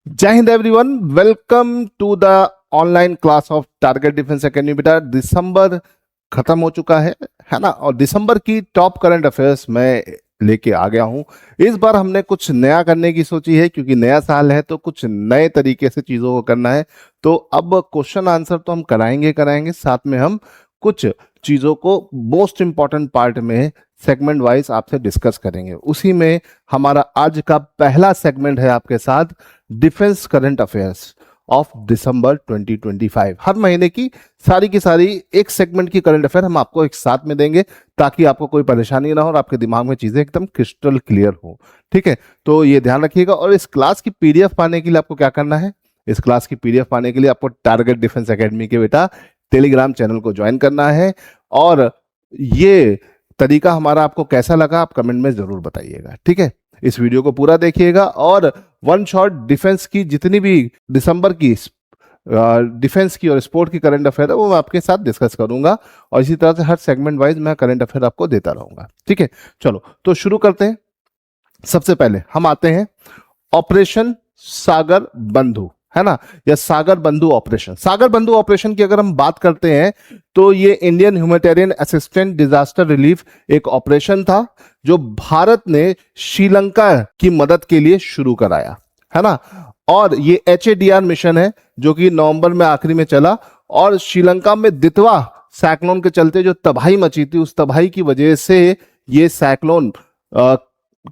जय हिंद everyone, welcome to the online class of target defence academy. बेटा दिसंबर खत्म हो चुका है ना। और दिसंबर की टॉप करंट अफेयर्स मैं लेके आ गया हूं। इस बार हमने कुछ नया करने की सोची है, क्योंकि नया साल है तो कुछ नए तरीके से चीजों को करना है। तो अब क्वेश्चन आंसर तो हम कराएंगे, साथ में हम कुछ चीजों को मोस्ट इंपॉर्टेंट पार्ट में सेगमेंट वाइज आपसे डिस्कस करेंगे। उसी में हमारा आज का पहला सेगमेंट है आपके साथ defence current affairs of December 2025। हर महीने की सारी एक सेगमेंट की करंट अफेयर हम आपको एक साथ में देंगे, ताकि आपको कोई परेशानी ना हो और आपके दिमाग में चीजें एकदम क्रिस्टल क्लियर हो। ठीक है, तो ये ध्यान रखिएगा। और इस क्लास की पीडीएफ पाने के लिए आपको क्या करना है, इस क्लास की पीडीएफ पाने के लिए आपको टारगेट डिफेंस एकेडमी के बेटा टेलीग्राम चैनल को ज्वाइन करना है। और ये तरीका हमारा आपको कैसा लगा आप कमेंट में जरूर बताइएगा। ठीक है, इस वीडियो को पूरा देखिएगा और वन शॉट डिफेंस की जितनी भी दिसंबर की डिफेंस की और स्पोर्ट की करंट अफेयर है वो मैं आपके साथ डिस्कस करूंगा। और इसी तरह से हर सेगमेंट वाइज मैं करंट अफेयर आपको देता रहूंगा। ठीक है, चलो तो शुरू करते हैं। सबसे पहले हम आते हैं ऑपरेशन सागर बंधु, है ना, या सागर बंधु ऑपरेशन। सागर बंधु ऑपरेशन की अगर हम बात करते हैं तो ये Indian humanitarian assistant disaster relief एक ऑपरेशन था जो भारत ने श्रीलंका की मदद के लिए शुरू कराया, है ना। और ये HADR मिशन है जो कि नवंबर में आखिरी में चला। और श्रीलंका में दितवा साइक्लोन के चलते जो तबाही मची थी, उस तबाही की वजह से ये साइक्लोन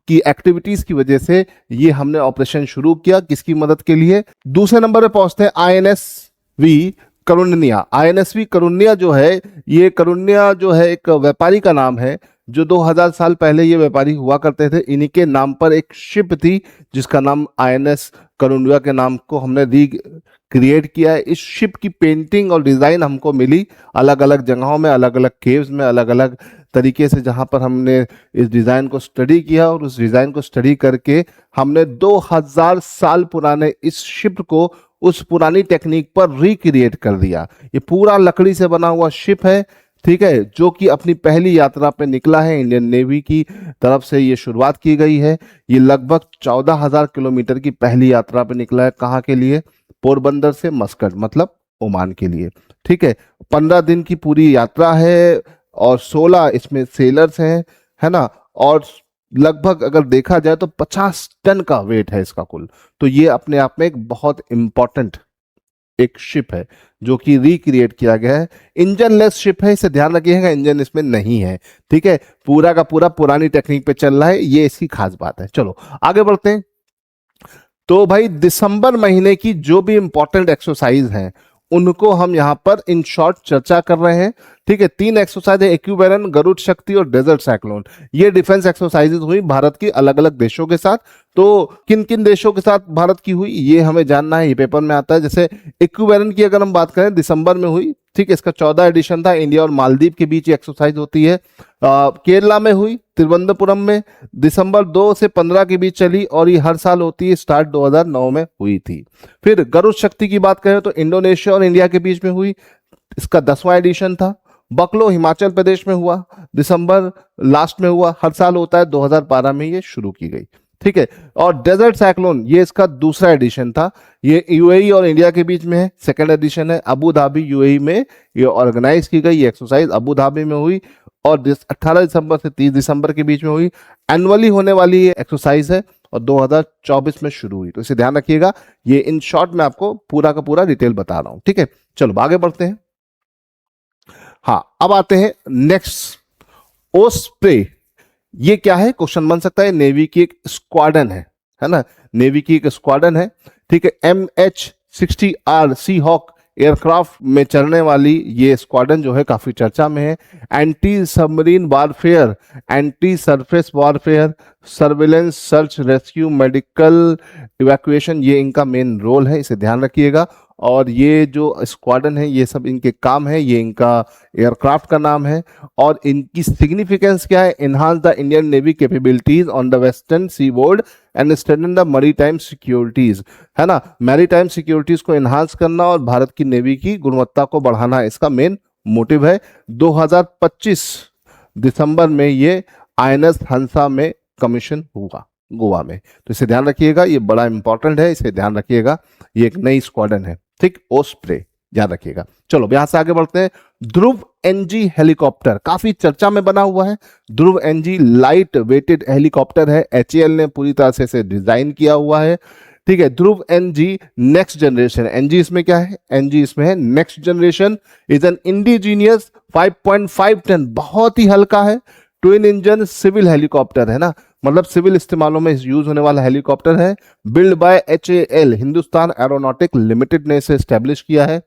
की एक्टिविटीज की वजह से ये हमने ऑपरेशन शुरू किया। किसकी मदद के लिए? दूसरे नंबर पे पहुंचते हैं INSV करुण्या। INSV करुण्या जो है, ये करुण्या जो है एक व्यापारी का नाम है जो 2000 साल पहले ये व्यापारी हुआ करते थे। इन्हीं के नाम पर एक शिप थी जिसका नाम INS करुण्या के नाम को हमने क्रिएट किया है। इस शिप की पेंटिंग और डिजाइन हमको मिली अलग अलग जगहों में, अलग अलग केव्स में, अलग अलग तरीके से, जहां पर हमने इस डिजाइन को स्टडी किया। और उस डिजाइन को स्टडी करके हमने 2000 साल पुराने इस शिप को उस पुरानी टेक्निक पर रिक्रिएट कर दिया। ये पूरा लकड़ी से बना हुआ शिप है, ठीक है, जो कि अपनी पहली यात्रा पे निकला है। इंडियन नेवी की तरफ से ये शुरुआत की गई है। ये लगभग 14,000 किलोमीटर की पहली यात्रा पे निकला है। कहाँ के लिए? पोरबंदर से मस्कट, मतलब ओमान के लिए। ठीक है, 15 दिन की पूरी यात्रा है और 16 इसमें सेलर्स हैं, है ना। और लगभग अगर देखा जाए तो 50 टन का वेट है इसका कुल। तो ये अपने आप में एक बहुत इंपॉर्टेंट एक शिप है जो कि रिक्रिएट किया गया है। इंजन लेस शिप है, इसे ध्यान रखिएगा, इंजन इसमें नहीं है। ठीक है, पूरा का पूरा पुरानी टेक्निक पे चल रहा है, ये इसकी खास बात है। चलो आगे बढ़ते हैं। तो भाई दिसंबर महीने की जो भी इंपॉर्टेंट एक्सरसाइज हैं उनको हम यहां पर इन शॉर्ट चर्चा कर रहे हैं। ठीक है, 3 एक्सरसाइज है, एक्यूबेरन, गरुड़ शक्ति और डेजर्ट साइक्लोन। ये डिफेंस एक्सरसाइजेज हुई भारत की अलग अलग देशों के साथ। तो किन किन देशों के साथ भारत की हुई ये हमें जानना है, ये पेपर में आता है। जैसे एक्यूबेरन की अगर हम बात करें, दिसंबर में हुई। ठीक है, इसका 14 एडिशन था। इंडिया और मालदीव के बीच एक्सरसाइज होती है। केरला में हुई, तिरुवनंतपुरम में, दिसंबर 2 से 15 के बीच चली और ये हर साल होती है। स्टार्ट 2009 में हुई थी। फिर गरुड़ शक्ति की बात करें तो इंडोनेशिया और इंडिया के बीच में हुई, इसका 10वां एडिशन था। बकलो हिमाचल प्रदेश में हुआ, दिसंबर लास्ट में हुआ, हर साल होता है। 2012 में ये शुरू की गई। ठीक है, और डेजर्ट साइक्लोन ये इसका दूसरा एडिशन था। ये यूएई और इंडिया के बीच में है, सेकंड एडिशन है। अबू धाबी यूएई में ये ऑर्गेनाइज की गई एक्सरसाइज अबू धाबी में हुई और 18 दिसंबर से 30 दिसंबर के बीच में हुई। एनुअली होने वाली ये एक्सरसाइज है और 2024 में शुरू हुई। तो इसे ध्यान रखिएगा, ये इन शॉर्ट में आपको पूरा का पूरा डिटेल बता रहा हूं। ठीक है, चलो आगे बढ़ते हैं। हाँ, अब आते हैं नेक्स्ट, ओस्प्रे। ये क्या है? क्वेश्चन बन सकता है। नेवी की एक स्क्वाड्रन है ना, नेवी की एक स्क्वाड्रन है। ठीक है, MH-60R सी हॉक एयरक्राफ्ट में चलने वाली ये स्क्वाड्रन जो है काफी चर्चा में है। Anti submarine warfare, anti surface warfare, surveillance, search, rescue, medical evacuation, ये इनका मेन रोल है, इसे ध्यान रखिएगा। और ये जो स्क्वाड्रन है ये सब इनके काम है, ये इनका एयरक्राफ्ट का नाम है। और इनकी सिग्निफिकेंस क्या है? Enhance the Indian navy capabilities on the western sea board and strengthen the maritime securities, है ना। मैरीटाइम सिक्योरिटीज को एनहांस करना और भारत की नेवी की गुणवत्ता को बढ़ाना इसका मेन मोटिव है। 2025 दिसंबर में ये INS हंसा में कमीशन हुआ। गोवा में। तो इसे ध्यान रखिएगा, ये बड़ा इंपॉर्टेंट है, इसे ध्यान रखिएगा। ये एक नई स्क्वाड्रन है, ठीक, ओस्प्रे, ध्यान रखिएगा। चलो यहां से आगे बढ़ते हैं। ध्रुव एनजी हेलीकॉप्टर काफी चर्चा में बना हुआ है। Dhruv NG light weighted helicopter है, एचएएल ने पूरी तरह से इसे डिजाइन किया हुआ है, ठीक है। Dhruv NG next generation, NG इसमें क्या है, एनजी इसमें है next generation, is an indigenous 5.5 ton, बहुत ही हल्का है, ट्विन इंजन सिविल हेलीकॉप्टर है ना, मतलब सिविल इस्तेमालों में यूज होने वाला हेलीकॉप्टर है। Build by HAL, Hindustan aeronautic limited ने इसे स्टैब्लिश किया है।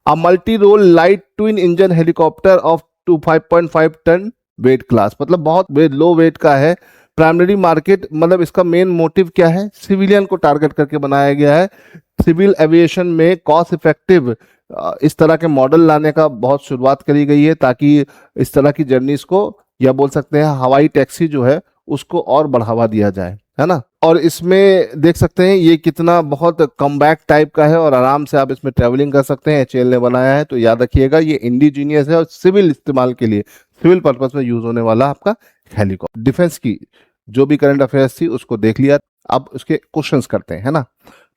A multi role light twin engine helicopter of 5.5 ton weight class, मतलब बहुत लो वेट का है। प्राइमरी मार्केट, मतलब इसका मेन मोटिव क्या है, सिविलियन को टारगेट करके बनाया गया है। सिविल एविएशन में कॉस्ट इफेक्टिव इस तरह के मॉडल लाने का बहुत शुरुआत करी गई है, ताकि इस तरह की जर्नीज को, या बोल सकते हैं हवाई टैक्सी जो है उसको और बढ़ावा दिया जाए, है ना। और इसमें देख सकते हैं ये कितना बहुत कमबैक टाइप का है, और आराम से आप इसमें ट्रेवलिंग कर सकते हैं, एचएएल ने बनाया है। तो याद रखिएगा ये इंडिजीनियस है और सिविल इस्तेमाल के लिए, सिविल पर्पस में यूज होने वाला आपका हेलीकॉप्टर। डिफेंस की जो भी करंट अफेयर्स थी उसको देख लिया, अब उसके क्वेश्चंस करते हैं, है ना।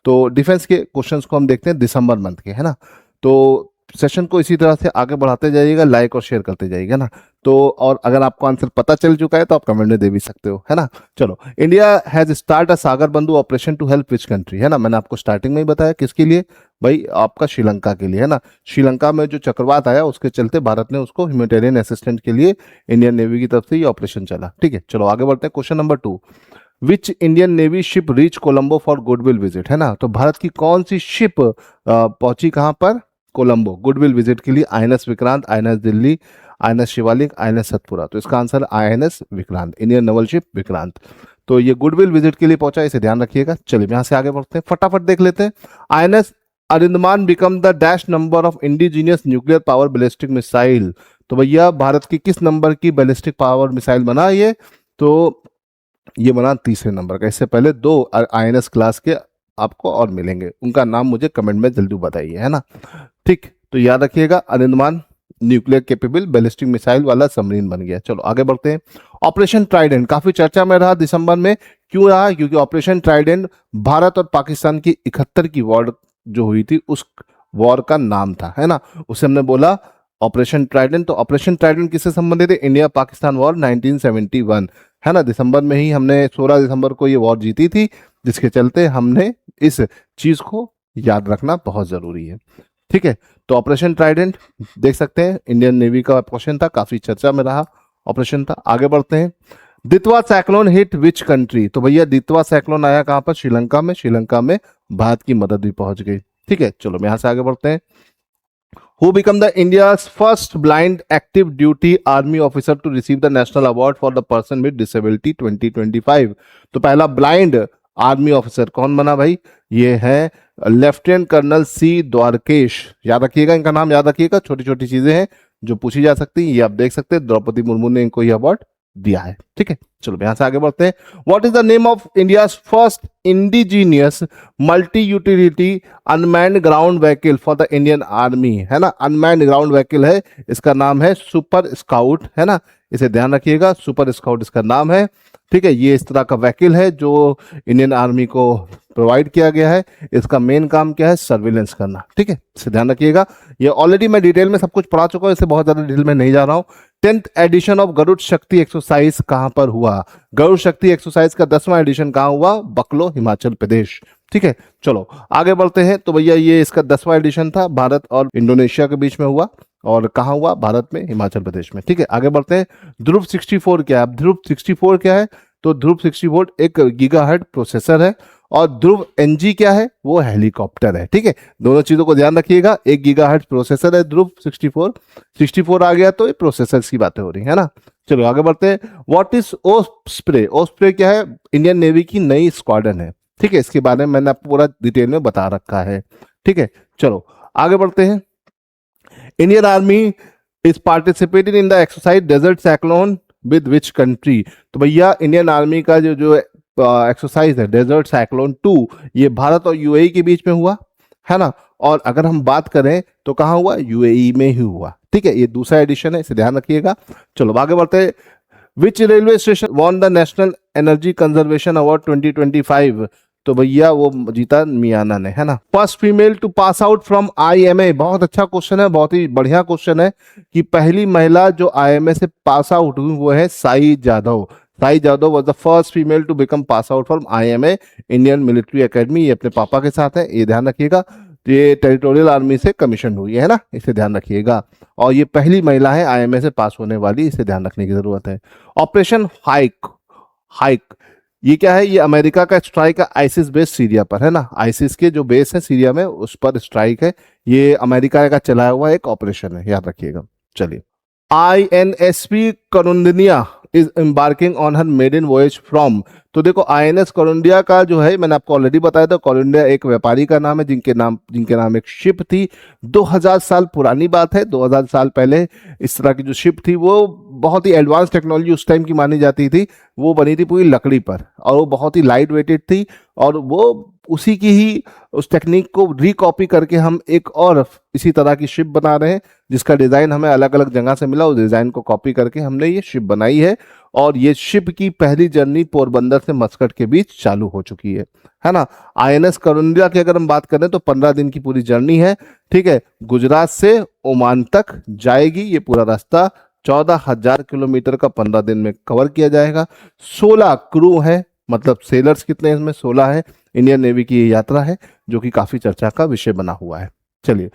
तो डिफेंस के क्वेश्चंस को हम देखते हैं दिसंबर मंथ के, है ना। तो सेशन को इसी तरह से आगे बढ़ाते जाइएगा, लाइक और शेयर करते जाइएगा ना। तो और अगर आपको आंसर पता चल चुका है तो आप कमेंट में दे भी सकते हो, है ना। चलो, India has start a Sagar Bandhu operation to help which country, है ना, मैंने आपको स्टार्टिंग में ही बताया किसके लिए, भाई आपका श्रीलंका के लिए, है ना। श्रीलंका में जो चक्रवात आया उसके चलते भारत ने उसको ह्यूमैनिटेरियन असिस्टेंट के लिए इंडियन नेवी की तरफ से ये ऑपरेशन चला, ठीक है। चलो आगे बढ़ते हैं, question number 2, which Indian navy ship reach Colombo for goodwill visit, है ना। तो भारत की कौन सी शिप पहुंची कहां पर, कोलंबो, गुडविल विजिट के लिए, INS Vikrant, INS Delhi, INS Shivalik, INS Satpura. तो इसका answer INS Vikrant, Indian naval ship Vikrant. तो ये गुडविल विजिट के लिए पहुंचा, इसे ध्यान रखिएगा। चलिए यहां से आगे बढ़ते हैं, फटाफट देख लेते हैं। INS Aridhaman become the dash number of indigenous nuclear power ballistic missile. तो भैया भारत की किस नंबर की बैलिस्टिक पावर मिसाइल बना ये, तो ये बना तीसरे नंबर का। इससे पहले 2 आईएनएस क्लास के आपको और मिलेंगे, उनका नाम मुझे कमेंट में जल्दी बताइए, है ना, ठीक। तो याद रखिएगा अरिंदमान न्यूक्लियर कैपेबल बैलिस्टिक मिसाइल वाला सबमरीन बन गया। चलो आगे बढ़ते हैं। ऑपरेशन ट्राइडेंट काफी चर्चा में रहा दिसंबर में, क्यों रहा, क्योंकि ऑपरेशन ट्राइडेंट भारत और पाकिस्तान की 71 की वॉर जो हुई थी उस वॉर का नाम था, है ना। उसे हमने बोला ऑपरेशन ट्राइडेंट। तो ऑपरेशन ट्राइडेंट किससे संबंधित है, इंडिया पाकिस्तान वॉर 1971, है ना। दिसंबर में ही हमने 16 दिसंबर को ये वॉर जीती थी, जिसके चलते हमने इस चीज को याद रखना बहुत जरूरी है, ठीक है। तो ऑपरेशन ट्राइडेंट देख सकते हैं, इंडियन नेवी का क्वेश्चन था, काफी चर्चा में रहा ऑपरेशन था। आगे बढ़ते हैं, दितवा साइक्लोन हिट विच कंट्री। तो भैया दितवा साइक्लोन आया कहां पर, श्रीलंका में। श्रीलंका में भारत की मदद भी पहुंच गई, ठीक है। चलो यहां से आगे बढ़ते हैं। Who become the India's first blind active duty army officer to receive the national award for the person with disability 2025। तो पहला ब्लाइंड आर्मी ऑफिसर कौन बना भाई, ये है लेफ्टिनेंट कर्नल सी द्वारकेश। याद रखिएगा, इनका नाम याद रखिएगा, छोटी छोटी चीजें हैं जो पूछी जा सकती हैं, ये आप देख सकते हैं, द्रौपदी मुर्मू ने इनको यह अवार्ड दिया है, ठीक है। चलो यहां से आगे बढ़ते हैं। What is the name of India first indigenous multi utility unmanned ground vehicle for the Indian army, है ना। अनमैन्ड ग्राउंड व्हीकल है, इसका नाम है सुपर स्काउट, है ना, इसे ध्यान रखिएगा, सुपर स्काउट इसका नाम है, ठीक है। ये इस तरह का व्हीकल है जो इंडियन आर्मी को प्रोवाइड किया गया है। इसका मेन काम क्या है, सर्विलेंस करना, ठीक है, इसे ध्यान रखिएगा। ये ऑलरेडी मैं डिटेल में सब कुछ पढ़ा चुका हूं, इससे बहुत ज्यादा डिटेल में नहीं जा रहा हूं। 10th एडिशन ऑफ गरुड़ शक्ति एक्सरसाइज कहां पर हुआ, गरुड़ शक्ति एक्सरसाइज का 10वां एडिशन कहां हुआ, बकलो हिमाचल प्रदेश, ठीक है। चलो आगे बढ़ते हैं। तो भैया ये इसका 10वां एडिशन था, भारत और इंडोनेशिया के बीच में हुआ, और कहां हुआ, भारत में, हिमाचल प्रदेश में, ठीक है। आगे बढ़ते हैं। ध्रुव 64 क्या है, अब ध्रुव 64 क्या है, तो ध्रुव 64 एक गीगाहर्ट्ज प्रोसेसर है, और ध्रुव एनजी क्या है, वो हेलीकॉप्टर है, ठीक है। दोनों चीजों को ध्यान रखिएगा, 1 गीगाहर्ट्ज प्रोसेसर है ध्रुव 64 आ गया तो ये प्रोसेसर की बातें हो रही है ना। चलो आगे बढ़ते हैं। व्हाट इज ओस्प्रे, ओस्प्रे क्या है, इंडियन नेवी की नई स्क्वाड्रन है, ठीक है। इसके बारे में मैंने आपको पूरा डिटेल में बता रखा है, ठीक है। चलो आगे बढ़ते हैं। Indian army is participated in the exercise desert cyclone with which country. तो भैया इंडियन आर्मी का जो एक्सरसाइज है डेजर्ट साइक्लोन 2, ये भारत और यूएई के बीच में हुआ, है ना। और अगर हम बात करें तो कहां हुआ, यूएई में ही हुआ, ठीक है। ये दूसरा एडिशन है, इसे ध्यान रखिएगा। चलो आगे बढ़ते हैं। Which railway station won the national energy conservation award 2025? तो भैया वो जीता मियाना ने, है ना। First female to pass out from IMA, बहुत अच्छा क्वेश्चन है, बहुत ही बढ़िया क्वेश्चन है कि पहली महिला जो आईएमए से पास आउट हुई वो है Sai Jadhav. Sai Jadhav was the first female to become pass out from IMA, Indian military academy. ये अपने पापा के साथ है, ये ध्यान रखिएगा। ये टेरिटोरियल आर्मी से कमीशन हुई है ना, इसे ध्यान रखिएगा। और ये पहली महिला है आईएमए से पास होने वाली, इसे ध्यान रखने की जरूरत है। ऑपरेशन हाइक, हाइक ये क्या है? ये अमेरिका का स्ट्राइक है आईसिस बेस सीरिया पर, है ना। आईसिस के जो बेस है सीरिया में उस पर स्ट्राइक है, ये अमेरिका का चलाया हुआ एक ऑपरेशन है, याद रखिएगा। चलिए, INSP Kaundinya is embarking on her maiden voyage from. तो देखो INS करुंडिया का जो है, मैंने आपको ऑलरेडी बताया था, करुंडिया एक व्यापारी का नाम है जिनके नाम एक शिप थी। 2000 साल पुरानी बात है, 2000 साल पहले इस तरह की जो शिप थी वो बहुत ही एडवांस टेक्नोलॉजी उस टाइम की मानी जाती थी। वो बनी थी पूरी लकड़ी पर और वो बहुत ही लाइट वेटेड थी, और वो उसी की ही उस टेक्निक को रिकॉपी करके हम एक और इसी तरह की शिप बना रहे हैं जिसका डिज़ाइन हमें अलग अलग जगह से मिला। उस डिज़ाइन को कॉपी करके हमने ये शिप बनाई है, और ये शिप की पहली जर्नी पोरबंदर से मस्कट के बीच चालू हो चुकी है ना। INS करुंडिया की अगर हम बात करें तो 15 दिन की पूरी जर्नी है, ठीक है। गुजरात से ओमान तक जाएगी ये पूरा रास्ता, 14,000 किलोमीटर का 15 दिन में कवर किया जाएगा। 16 क्रू है, मतलब सेलर्स कितने इसमें? 16 है। इंडियन नेवी की ये यात्रा है जो कि काफी चर्चा का विषय बना हुआ है। चलिए,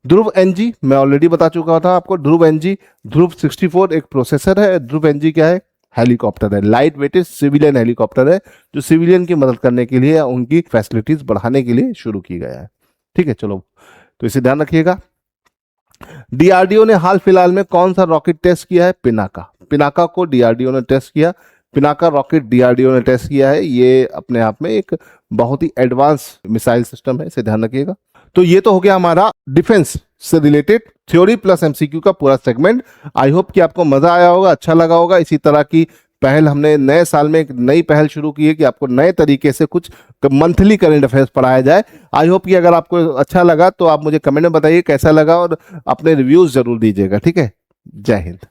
ध्रुव NG मैं ऑलरेडी बता चुका था आपको। ध्रुव NG, ध्रुव 64 एक प्रोसेसर है। ध्रुव NG क्या है? हेलीकॉप्टर है, लाइट वेटेड सिविलियन हेलीकॉप्टर है जो सिविलियन की मदद करने के लिए, उनकी फैसिलिटीज बढ़ाने के लिए शुरू की गया है, ठीक है। चलो, तो इसे ध्यान रखिएगा। DRDO ने हाल फिलहाल में कौन सा रॉकेट टेस्ट किया है? पिनाका। पिनाका को DRDO ने टेस्ट किया। पिनाका रॉकेट DRDO ने टेस्ट किया है। ये अपने आप में एक बहुत ही एडवांस मिसाइल सिस्टम है, इसे ध्यान रखिएगा। तो ये तो हो गया हमारा डिफेंस से रिलेटेड थ्योरी प्लस MCQ का पूरा सेगमेंट। आई होप कि आपको मजा आया होगा, अच्छा लगा होगा। इसी तरह की पहल हमने नए साल में एक नई पहल शुरू की है कि आपको नए तरीके से कुछ मंथली करंट अफेयर्स पढ़ाया जाए। आई होप कि अगर आपको अच्छा लगा तो आप मुझे कमेंट में बताइए कैसा लगा, और अपने रिव्यूज जरूर दीजिएगा, ठीक है। जय हिंद।